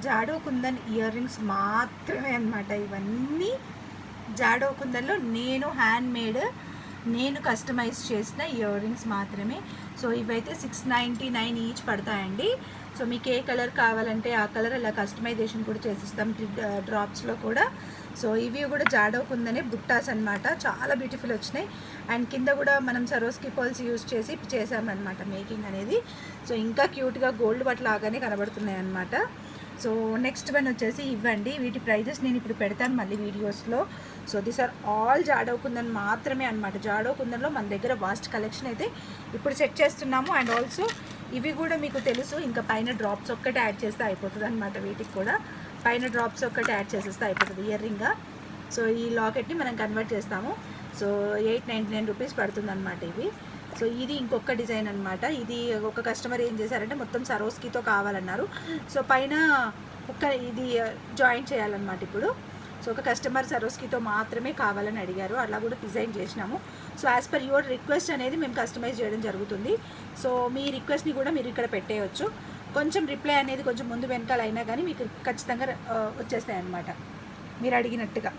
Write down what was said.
జాడో kundan ear rings మాత్రమే అనమాట. ఇవన్నీ జాడో కుందన్లో నేను హ్యాండ్ మేడ్, నేను కస్టమైజ్ చేసిన ఇయర్ రింగ్స్ మాత్రమే. సో ఇవైతే 699 ఈచ్ పడతాయండి. సో మీకు ఏ కలర్ కావాలంటే ఆ కలర్ అలా కస్టమైజేషన్ కూడా చేసిస్తాం డ్రాప్స్లో కూడా. సో ఇవి కూడా జాడో కుందనే బుట్టాస్ అనమాట, చాలా బ్యూటిఫుల్ వచ్చినాయి. అండ్ కింద కూడా మనం సరోస్కి పర్ల్స్ యూజ్ చేసి చేసామన్నమాట మేకింగ్ అనేది. సో ఇంకా క్యూట్గా గోల్డ్ బట్ లాగానే కనబడుతున్నాయి అన్నమాట. సో నెక్స్ట్ వన్ వచ్చేసి ఇవ్వండి. వీటి ప్రైజెస్ నేను ఇప్పుడు పెడతాను మళ్ళీ వీడియోస్లో. So these are all Jadau Kundan మాత్రమే అనమాట. జాడో కుందన్లో మన దగ్గర వాస్ట్ కలెక్షన్ అయితే ఇప్పుడు సెట్ చేస్తున్నాము. అండ్ ఆల్సో ఇవి కూడా మీకు తెలుసు, ఇంకా పైన డ్రాప్స్ ఒక్కటి యాడ్ చేస్తే అయిపోతుంది అనమాట. వీటికి కూడా పైన డ్రాప్స్ ఒక్కటి యాడ్ చేసేస్తే అయిపోతుంది ఇయర్ రింగ్గా. సో ఈ లాకెట్ని మనం కన్వర్ట్ చేస్తాము. సో 899 రూపీస్ పడుతుంది అనమాట ఇవి. సో ఇది ఇంకొక డిజైన్ అనమాట. ఇది ఒక కస్టమర్ ఏం చేశారంటే మొత్తం సరోస్కితో కావాలన్నారు. సో పైన ఇది జాయిన్ చేయాలన్నమాట ఇప్పుడు. సో ఒక కస్టమర్ సరోస్కితో మాత్రమే కావాలని అడిగారు, అలా కూడా డిజైన్ చేసినాము. So as per your request అనేది మేము కస్టమైజ్ చేయడం జరుగుతుంది. సో మీ రిక్వెస్ట్ని కూడా మీరు ఇక్కడ పెట్టేయచ్చు. కొంచెం రిప్లై అనేది కొంచెం ముందు వెనకాల అయినా కానీ మీకు ఖచ్చితంగా వచ్చేస్తాయి అన్నమాట మీరు అడిగినట్టుగా.